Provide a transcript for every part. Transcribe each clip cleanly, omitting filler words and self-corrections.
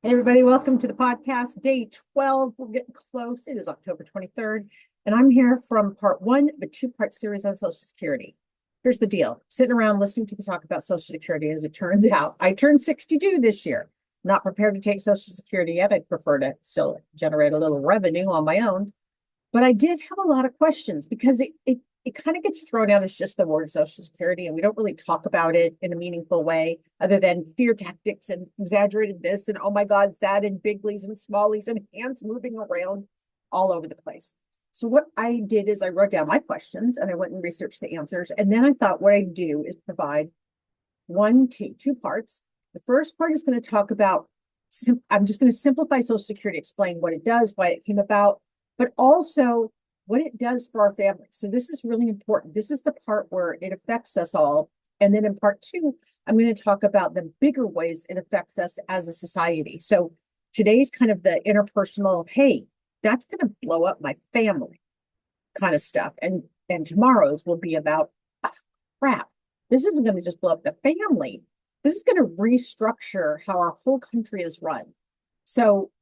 Hey, everybody, welcome to the podcast, day 12. We're getting close. It is October 23rd, and I'm here from part one of a two-part series on Social Security. Here's the deal. Sitting around listening to me talk about Social Security, as it turns out, I turned 62 this year. Not prepared to take Social Security yet. I'd prefer to still generate a little revenue on my own. But I did have a lot of questions because it kind of gets thrown out as just the word Social Security, and we don't really talk about it in a meaningful way other than fear tactics and exaggerated this and oh my God, it's that and biglies and smallies and hands moving around all over the place. So what I did is I wrote down my questions and I went and researched the answers. And then I thought what I'd do is provide two parts. The first part is going to talk about, I'm just going to simplify Social Security, explain what it does, why it came about, but also what it does for our family. So this is really important. This is the part where it affects us all. And then in part two, I'm going to talk about the bigger ways it affects us as a society. So today's kind of the interpersonal, hey, that's going to blow up my family kind of stuff. And tomorrow's will be about, crap, this isn't going to just blow up the family. This is going to restructure how our whole country is run. So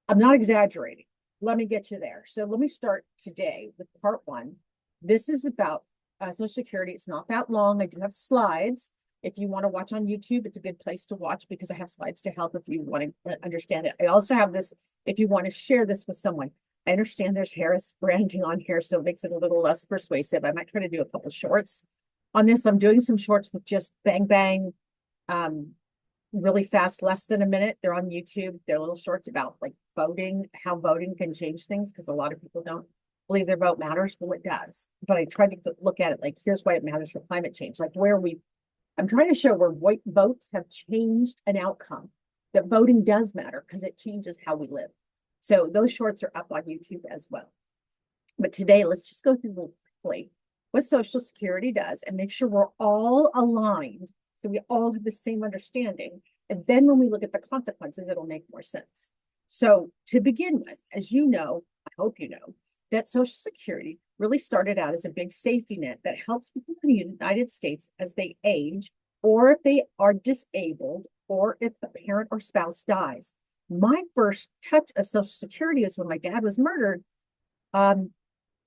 I'm not exaggerating. Let me get you there. So let me start today with part one. This is about Social Security. It's not that long. I do have slides. If you want to watch on YouTube, it's a good place to watch because I have slides to help if you want to understand it. I also have this if you want to share this with someone. I understand there's Harris branding on here, so it makes it a little less persuasive. I might try to do a couple shorts on this. I'm doing some shorts with just bang, bang, really fast, less than a minute. They're on YouTube. They're little shorts about like voting, how voting can change things, because a lot of people don't believe their vote matters. Well, it does. But I tried to look at it like, here's why it matters for climate change. Like I'm trying to show where white votes have changed an outcome, that voting does matter because it changes how we live. So those shorts are up on YouTube as well. But today, let's just go through real quickly what Social Security does and make sure we're all aligned so we all have the same understanding. And then when we look at the consequences, it'll make more sense. So to begin with, as you know, I hope you know, that Social Security really started out as a big safety net that helps people in the United States as they age, or if they are disabled, or if a parent or spouse dies. My first touch of Social Security is when my dad was murdered.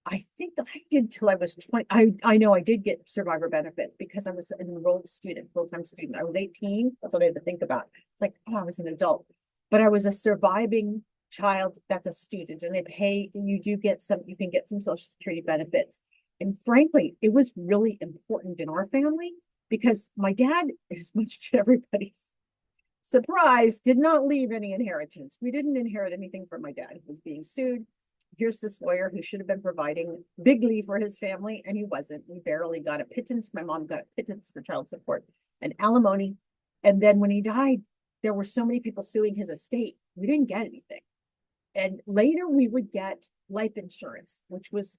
I think I did till I was 20. I know I did get survivor benefits because I was an enrolled student, full-time student. I was 18. That's what I had to think about. It's like, oh, I was an adult, but I was a surviving child that's a student, and they pay, you can get some Social Security benefits. And frankly, it was really important in our family because my dad, as much to everybody's surprise, did not leave any inheritance. We didn't inherit anything from my dad. He was being sued. Here's this lawyer who should have been providing bigly for his family, and he wasn't. We barely got a pittance. My mom got a pittance for child support and alimony. And then when he died, there were so many people suing his estate. We didn't get anything. And later we would get life insurance, which was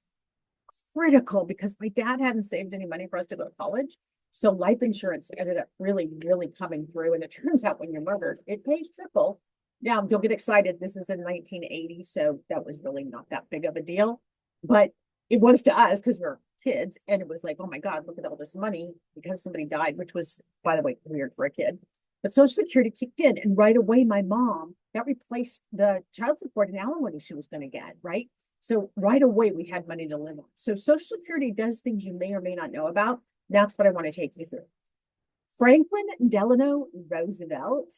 critical because my dad hadn't saved any money for us to go to college. So life insurance ended up really, really coming through. And it turns out when you're murdered, it pays triple. Now, don't get excited. This is in 1980, so that was really not that big of a deal. But it was to us because we were kids. And it was like, oh my God, look at all this money because somebody died, which was, by the way, weird for a kid. But Social Security kicked in. And right away, my mom, that replaced the child support and alimony she was going to get, right? So right away, we had money to live on. So Social Security does things you may or may not know about. That's what I want to take you through. Franklin Delano Roosevelt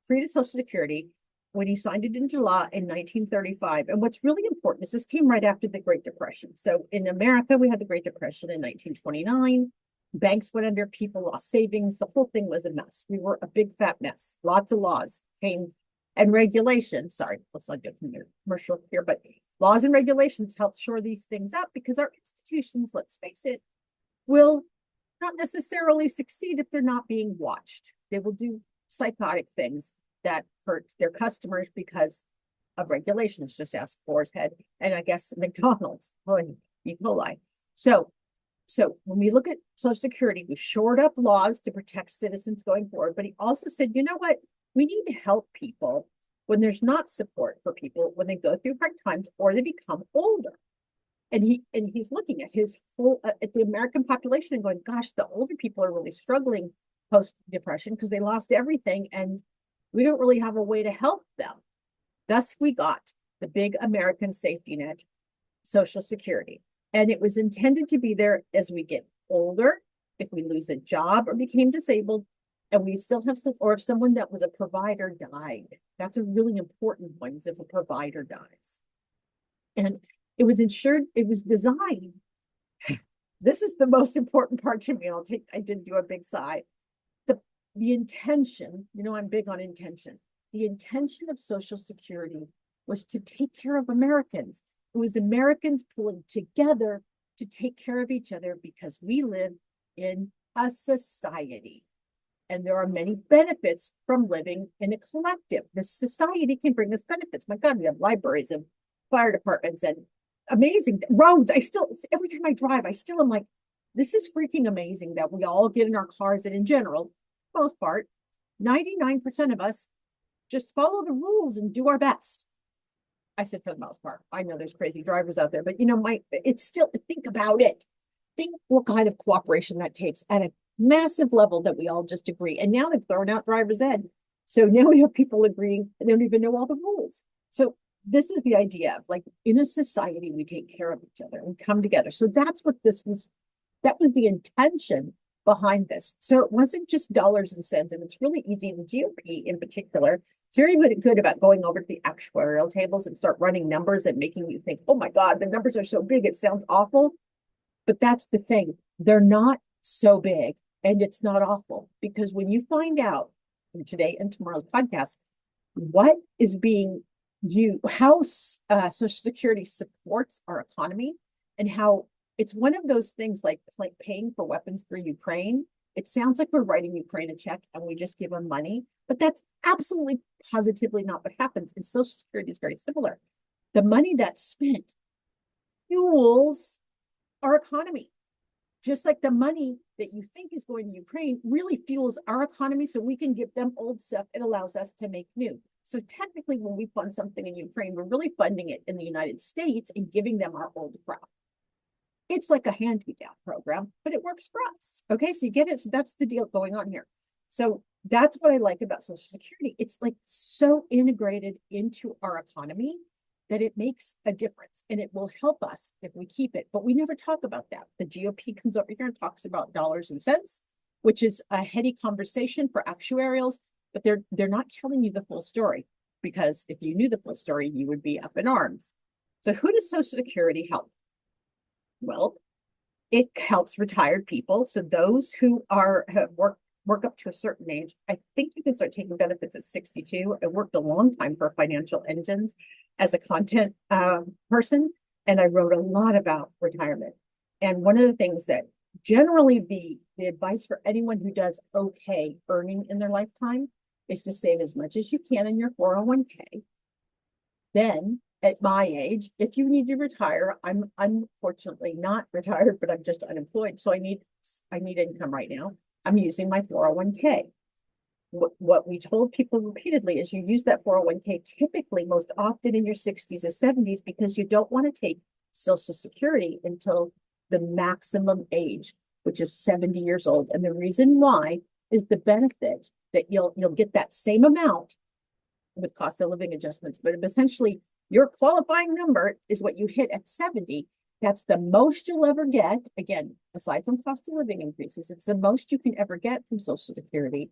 created Social Security when he signed it into law in 1935. And what's really important is this came right after the Great Depression. So in America, we had the Great Depression in 1929. Banks went under, people lost savings. The whole thing was a mess. We were a big fat mess. Lots of laws came and regulations. Sorry, looks like it's in the commercial here, but laws and regulations help shore these things up because our institutions, let's face it, will not necessarily succeed if they're not being watched. They will do psychotic things that hurt their customers because of regulations. Just ask Boar's Head and I guess McDonald's, E. coli. So when we look at Social Security, we shored up laws to protect citizens going forward. But he also said, you know what? We need to help people when there's not support for people when they go through hard times or they become older. And he's looking at his whole at the American population and going, gosh, the older people are really struggling post-depression because they lost everything. And We don't really have a way to help them. Thus, we got the big American safety net, Social Security. And it was intended to be there as we get older, if we lose a job or became disabled, and we still have some, or if someone that was a provider died. That's a really important one, is if a provider dies. And it was insured, it was designed. This is the most important part to me. I did do a big sigh. The intention, I'm big on intention. The intention of Social Security was to take care of Americans. It was Americans pulling together to take care of each other because we live in a society. And there are many benefits from living in a collective. This society can bring us benefits. My God, we have libraries and fire departments and amazing roads. Every time I drive, I still am like, this is freaking amazing that we all get in our cars, and in general, most part, 99% of us just follow the rules and do our best. I said for the most part. I know there's crazy drivers out there, but it's still, think about it. Think what kind of cooperation that takes at a massive level that we all just agree. And now they've thrown out driver's ed. So now we have people agreeing and they don't even know all the rules. So this is the idea of, like, in a society, we take care of each other and come together. So that's what this was. That was the intention behind this. So it wasn't just dollars and cents, and it's really easy. The GOP in particular, it's very good about going over to the actuarial tables and start running numbers and making you think, oh my God, the numbers are so big, it sounds awful. But that's the thing. They're not so big, and it's not awful, because when you find out in today and tomorrow's podcast what is being how Social Security supports our economy, and how it's one of those things like paying for weapons for Ukraine. It sounds like we're writing Ukraine a check and we just give them money, but that's absolutely positively not what happens. And Social Security is very similar. The money that's spent fuels our economy, just like the money that you think is going to Ukraine really fuels our economy, so we can give them old stuff. It allows us to make new. So technically, when we fund something in Ukraine, we're really funding it in the United States and giving them our old crap. It's like a hand-me-down program, but it works for us. Okay, so you get it. So that's the deal going on here. So that's what I like about Social Security. It's like so integrated into our economy that it makes a difference, and it will help us if we keep it. But we never talk about that. The GOP comes over here and talks about dollars and cents, which is a heady conversation for actuarials, but they're not telling you the full story, because if you knew the full story, you would be up in arms. So who does Social Security help? Well, it helps retired people. So those who have work up to a certain age. I think you can start taking benefits at 62. I worked a long time for Financial Engines as a content person, and I wrote a lot about retirement. And one of the things that generally the advice for anyone who does okay earning in their lifetime is to save as much as you can in your 401k. Then at my age, if you need to retire, I'm unfortunately not retired, but I'm just unemployed. So I need income right now. I'm using my 401k. What we told people repeatedly is you use that 401k typically most often in your 60s or 70s, because you don't want to take Social Security until the maximum age, which is 70 years old. And the reason why is the benefit that you'll get that same amount with cost of living adjustments, but essentially your qualifying number is what you hit at 70. That's the most you'll ever get. Again, aside from cost of living increases, it's the most you can ever get from Social Security.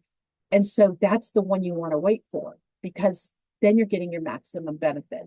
And so that's the one you want to wait for, because then you're getting your maximum benefit.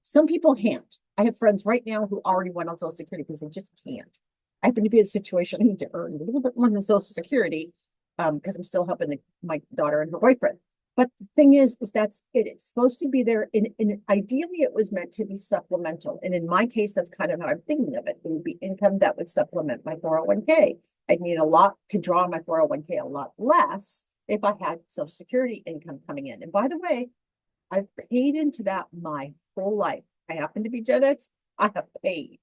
Some people can't. I have friends right now who already went on Social Security because they just can't. I happen to be in a situation I need to earn a little bit more than Social Security because I'm still helping my daughter and her boyfriend. But the thing is that's it. It's supposed to be there. And ideally, it was meant to be supplemental. And in my case, that's kind of how I'm thinking of it. It would be income that would supplement my 401k. I'd need a lot to draw on my 401k, a lot less if I had Social Security income coming in. And by the way, I've paid into that my whole life. I happen to be Gen X. I have paid.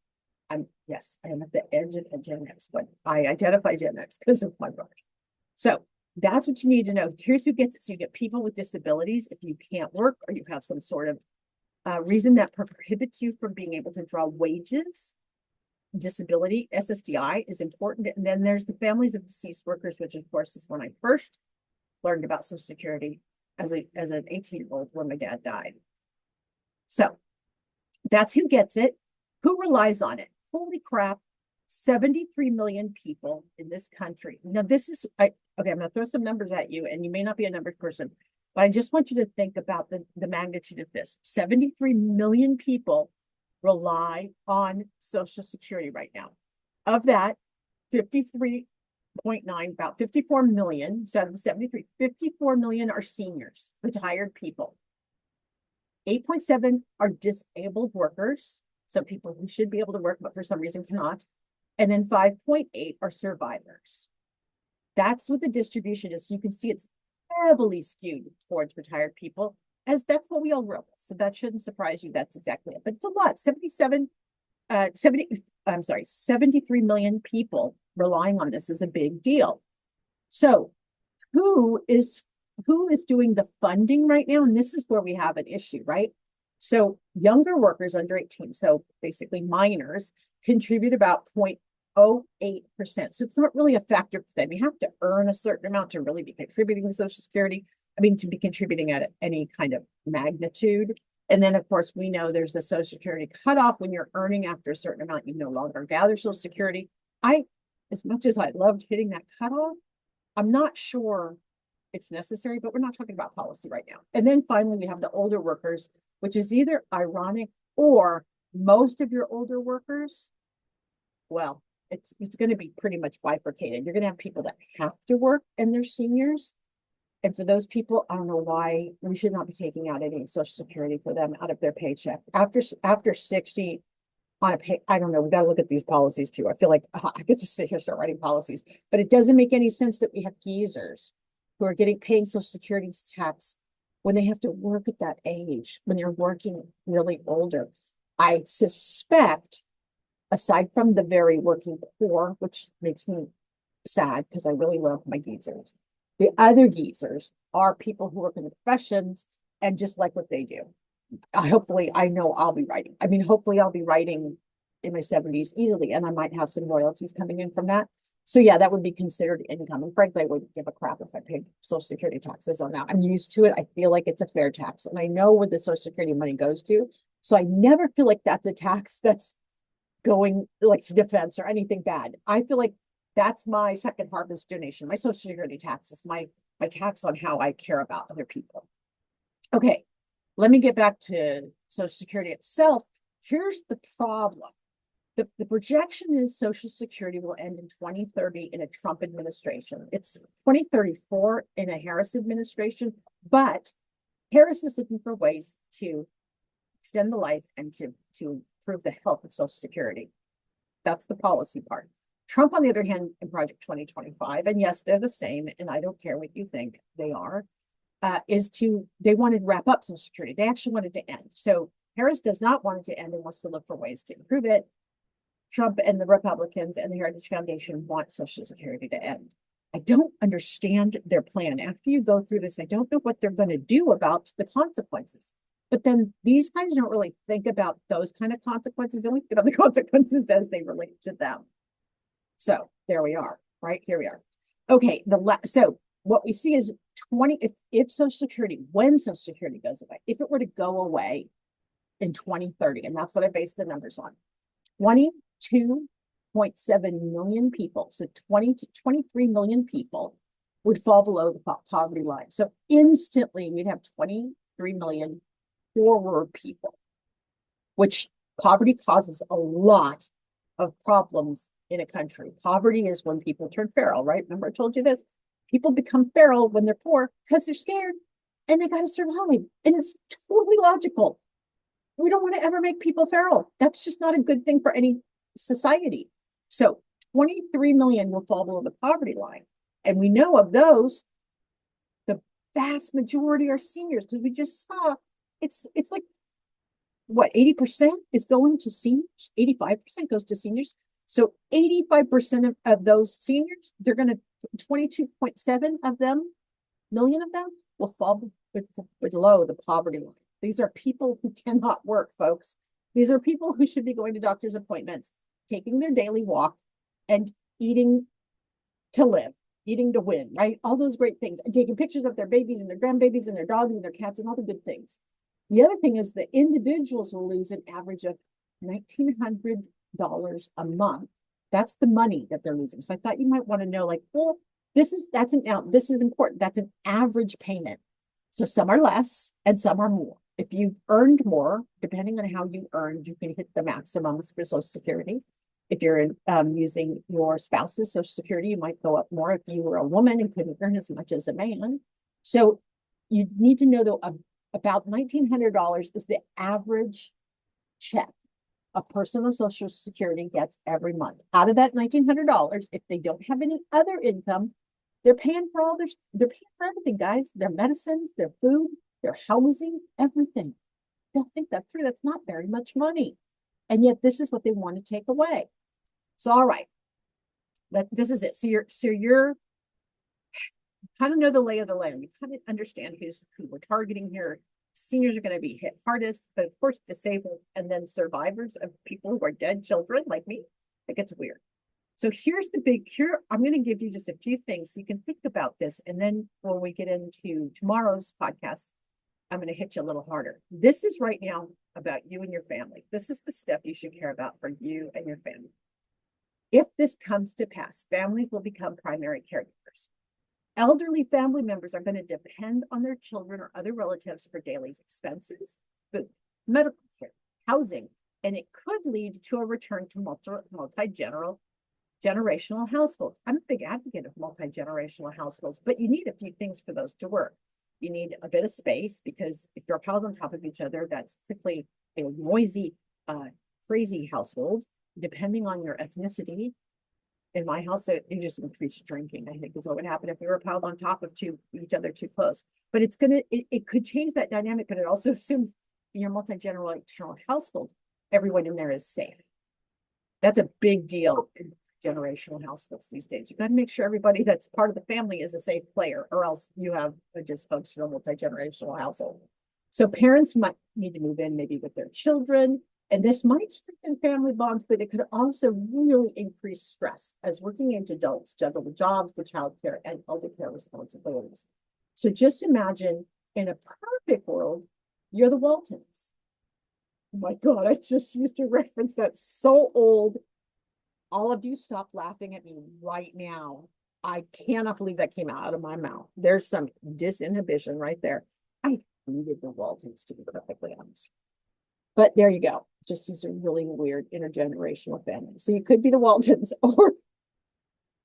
I am at the edge of Gen X, but I identify Gen X because of my brother. So that's what you need to know. Here's who gets it. So you get people with disabilities. If you can't work or you have some sort of reason that prohibits you from being able to draw wages, disability, SSDI is important. And then there's the families of deceased workers, which of course is when I first learned about Social Security. as an 18-year-old when my dad died. So that's who gets it. Who relies on it? Holy crap. 73 million people in this country. Now, this is, okay, I'm going to throw some numbers at you, and you may not be a numbers person, but I just want you to think about the magnitude of this. 73 million people rely on Social Security right now. Of that, 53.9, about 54 million, so out of the 73, 54 million are seniors, retired people. 8.7 are disabled workers, so people who should be able to work, but for some reason cannot. And then 5.8 are survivors. That's what the distribution is. So you can see it's heavily skewed towards retired people, as that's what we all grew up with. So that shouldn't surprise you. That's exactly it. But it's a lot. 73 million people relying on this is a big deal. So who is doing the funding right now? And this is where we have an issue, right? So younger workers under 18, so basically minors, contribute about 0.08%. So it's not really a factor for them. You have to earn a certain amount to really be contributing to Social Security. I mean, to be contributing at any kind of magnitude. And then, of course, we know there's the Social Security cutoff. When you're earning after a certain amount, you no longer gather Social Security. As much as I loved hitting that cutoff, I'm not sure it's necessary, but we're not talking about policy right now. And then finally, we have the older workers, which is either ironic or most of your older workers, well, it's going to be pretty much bifurcated. You're going to have people that have to work and they're seniors. And for those people, I don't know why we should not be taking out any Social Security for them out of their paycheck. After 60 on a pay, I don't know, we got to look at these policies too. I feel like I could just sit here and start writing policies, but it doesn't make any sense that we have geezers who are paying Social Security tax when they have to work at that age, when they're working really older. I suspect, aside from the very working poor, which makes me sad because I really love my geezers, the other geezers are people who work in the professions and just like what they do. Hopefully, I know I'll be writing. I mean, hopefully I'll be writing in my 70s easily, and I might have some royalties coming in from that. So yeah, that would be considered income. And frankly, I wouldn't give a crap if I paid Social Security taxes on that. I'm used to it. I feel like it's a fair tax, and I know where the Social Security money goes to. So I never feel like that's a tax that's going like to defense or anything bad. I feel like that's my second harvest donation. My Social Security tax is my tax on how I care about other people. Okay, let me get back to Social Security itself. Here's the problem. The projection is Social Security will end in 2030 in a Trump administration. It's 2034 in a Harris administration, but Harris is looking for ways to extend the life and to improve the health of Social Security. That's the policy part. Trump, on the other hand, in Project 2025, and yes, they're the same, and I don't care what you think they are, they wanted to wrap up Social Security. They actually wanted to end. So Harris does not want it to end and wants to look for ways to improve it. Trump and the Republicans and the Heritage Foundation want Social Security to end. I don't understand their plan. After you go through this, I don't know what they're going to do about the consequences. But then these guys don't really think about those kind of consequences. They only think about the consequences as they relate to them. So there we are, right? Here we are. Okay, so what we see is if Social Security, when Social Security goes away, if it were to go away in 2030, and that's what I base the numbers on, 22.7 million people, so 20 to 23 million people would fall below the poverty line. So instantly we'd have 23 million poorer people, which poverty causes a lot of problems in a country. Poverty is when people turn feral, right? Remember I told you this? People become feral when they're poor because they're scared and they got to survive. And it's totally logical. We don't want to ever make people feral. That's just not a good thing for any society. So 23 million will fall below the poverty line. And we know of those, the vast majority are seniors, because we just saw it's like what, 80% is going to seniors, 85% goes to seniors. So 85% of those seniors, they're going to 22.7 of them, million of them will fall below the poverty line. These are people who cannot work, folks. These are people who should be going to doctor's appointments, taking their daily walk, and eating to live. eating to win, right? All those great things, and taking pictures of their babies and their grandbabies and their dogs and their cats and all the good things. The other thing is the individuals will lose an average of $1,900 a month. That's the money that they're losing. So I thought you might want to know, like, well, this is important. That's an average payment. So some are less and some are more. If you've earned more, depending on how you earned, you can hit the maximums for Social Security. If you're using your spouse's Social Security, you might go up more if you were a woman and couldn't earn as much as a man. So you need to know, though, about $1,900 is the average check a person on Social Security gets every month. Out of that $1,900, if they don't have any other income, they're paying for everything, guys. Their medicines, their food, their housing, everything. They'll think that through. That's not very much money. And yet this is what they want to take away. So, all right, this is it. So you're kind of know the lay of the land. You kind of understand who we're targeting here. Seniors are going to be hit hardest, but of course, disabled and then survivors of people who are dead, children like me. It gets weird. So I'm going to give you just a few things so you can think about this. And then when we get into tomorrow's podcast, I'm going to hit you a little harder. This is right now about you and your family. This is the stuff you should care about for you and your family. If this comes to pass, families will become primary caregivers. Elderly family members are going to depend on their children or other relatives for daily expenses, food, medical care, housing, and it could lead to a return to multi-generational households. I'm a big advocate of multi-generational households, but you need a few things for those to work. You need a bit of space, because if you're piled on top of each other, that's quickly a noisy, crazy household. Depending on your ethnicity, in my house, it just increased drinking, I think, is what would happen if we were piled on top of each other too close. But it could change that dynamic, but it also assumes in your multi-generational household, everyone in there is safe. That's a big deal in generational households these days. You got to make sure everybody that's part of the family is a safe player, or else you have a dysfunctional multi-generational household. So parents might need to move in maybe with their children, and this might strengthen family bonds, but it could also really increase stress as working age adults juggle the jobs, the childcare, and elder care responsibilities. So just imagine, in a perfect world, you're the Waltons. Oh my God, I just used to reference that, so old. All of you stop laughing at me right now. I cannot believe that came out of my mouth. There's some disinhibition right there. I hated the Waltons, to be perfectly honest. But there you go. Just these are really weird intergenerational families. So you could be the Waltons,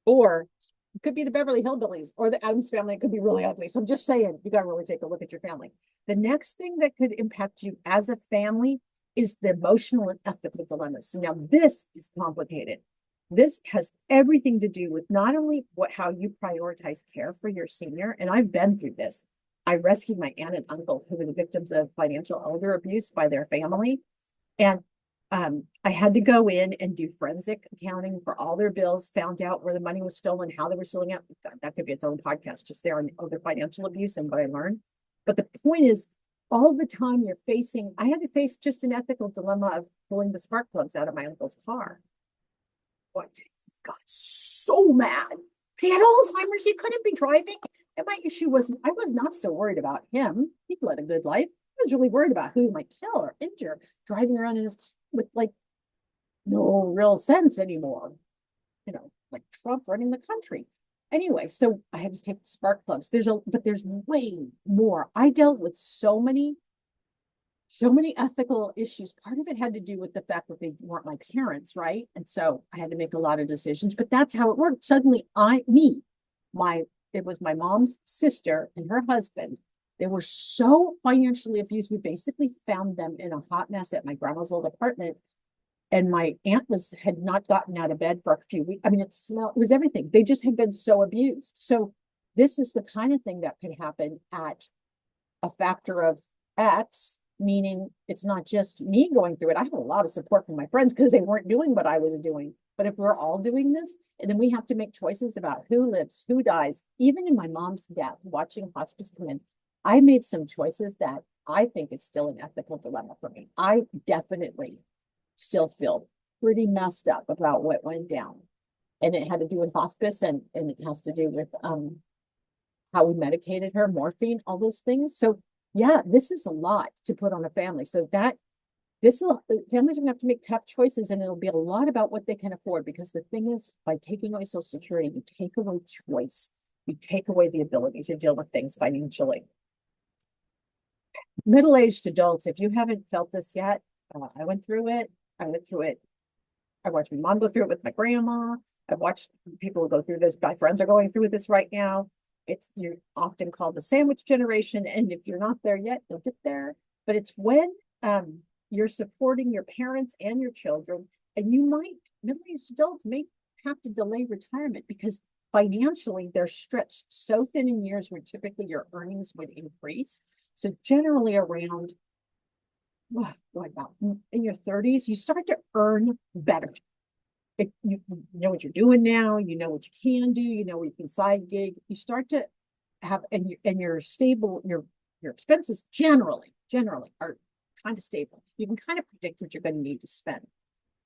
or it could be the Beverly Hillbillies, or the Addams family. It could be really ugly. So I'm just saying, you got to really take a look at your family. The next thing that could impact you as a family is the emotional and ethical dilemmas. So now this is complicated. This has everything to do with not only how you prioritize care for your senior, and I've been through this. I rescued my aunt and uncle who were the victims of financial elder abuse by their family. And I had to go in and do forensic accounting for all their bills, found out where the money was stolen, how they were stealing it. That could be its own podcast just there on other financial abuse and what I learned. But the point is, all the time I had to face just an ethical dilemma of pulling the spark plugs out of my uncle's car. What? He got so mad. He had Alzheimer's. He couldn't be driving. And my issue was, I was not so worried about him. He'd led a good life. I was really worried about who he might kill or injure, driving around in his car with like no real sense anymore. Like Trump running the country. Anyway, so I had to take the spark plugs. But there's way more. I dealt with so many ethical issues. Part of it had to do with the fact that they weren't my parents, right? And so I had to make a lot of decisions, but that's how it worked. Suddenly it was my mom's sister and her husband. They were so financially abused. We basically found them in a hot mess at my grandma's old apartment. And my aunt had not gotten out of bed for a few weeks. I mean, it was everything. They just had been so abused. So this is the kind of thing that could happen at a factor of X, meaning it's not just me going through it. I have a lot of support from my friends because they weren't doing what I was doing. But if we're all doing this, and then we have to make choices about who lives, who dies, even in my mom's death, watching hospice come in, I made some choices that I think is still an ethical dilemma for me. I definitely still feel pretty messed up about what went down. And it had to do with hospice, and it has to do with how we medicated her, morphine, all those things. So yeah, this is a lot to put on a family. So that this will families are gonna have to make tough choices, and it'll be a lot about what they can afford, because the thing is, by taking away Social Security, you take away choice, you take away the ability to deal with things financially. Middle-aged adults, if you haven't felt this yet, I went through it. I went through it. I watched my mom go through it with my grandma. I've watched people go through this. My friends are going through this right now. You're often called the sandwich generation, and if you're not there yet, you'll get there. But it's when you're supporting your parents and your children, and middle-aged adults may have to delay retirement because financially they're stretched so thin in years where typically your earnings would increase. So generally around about in your 30s, you start to earn better. You know what you're doing now, you know what you can do, you know where you can side gig. You start to have, and you're stable, your expenses generally are kind of stable. You can kind of predict what you're going to need to spend.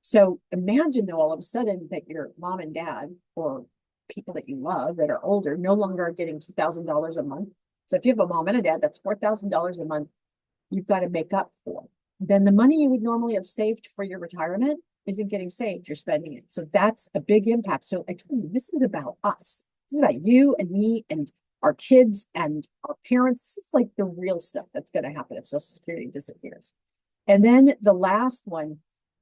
So imagine though, all of a sudden, that your mom and dad or people that you love that are older no longer are getting $2,000 a month. So if you have a mom and a dad, that's $4,000 a month you've got to make up for. Then the money you would normally have saved for your retirement isn't getting saved. You're spending it. So that's a big impact. So I told you, this is about us. This is about you and me and our kids and our parents. This is like the real stuff that's going to happen if Social Security disappears. And then the last one,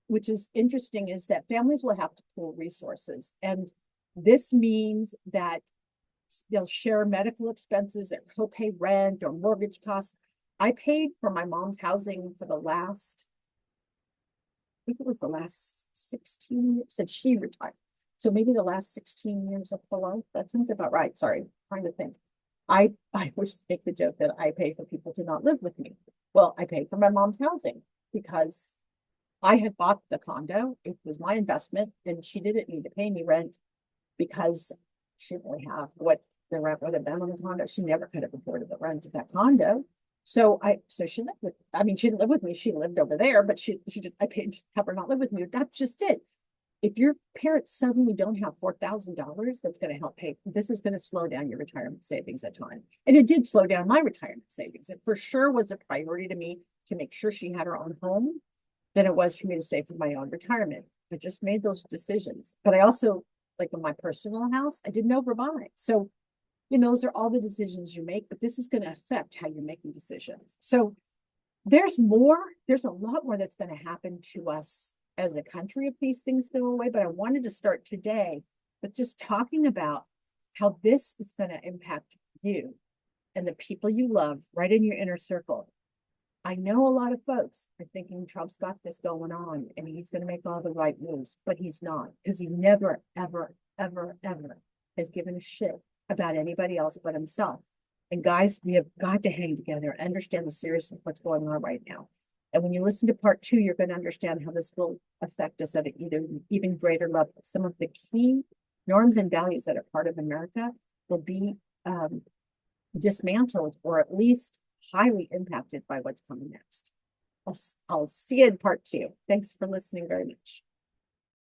which is interesting, is that families will have to pool resources. And this means that they'll share medical expenses or copay rent or mortgage costs. I paid for my mom's housing for the last, I think it was the last 16 years since she retired. So maybe the last 16 years of her life. That sounds about right. Sorry, I'm trying to think. I always make the joke that I pay for people to not live with me. Well, I paid for my mom's housing because I had bought the condo. It was my investment, and she didn't need to pay me rent because she didn't really have what the rent would have been on the condo. She never could have afforded the rent of that condo. So she lived with, I mean, she didn't live with me. She lived over there, but I paid to have her not live with me. That's just it. If your parents suddenly don't have $4,000, that's going to help pay. This is going to slow down your retirement savings a ton. And it did slow down my retirement savings. It for sure was a priority to me to make sure she had her own home than it was for me to save for my own retirement. I just made those decisions. But I also, like in my personal house, I didn't overbuy. So, those are all the decisions you make, but this is going to affect how you're making decisions. So there's a lot more that's going to happen to us as a country if these things go away. But I wanted to start today with just talking about how this is going to impact you and the people you love right in your inner circle. I know a lot of folks are thinking Trump's got this going on and he's going to make all the right moves, but he's not, because he never, ever, ever, ever has given a shit about anybody else but himself. And guys, we have got to hang together and understand the seriousness of what's going on right now. And when you listen to part 2, you're going to understand how this will affect us at an even greater level. Some of the key norms and values that are part of America will be dismantled, or at least highly impacted by what's coming next. I'll see you in part 2. Thanks for listening very much.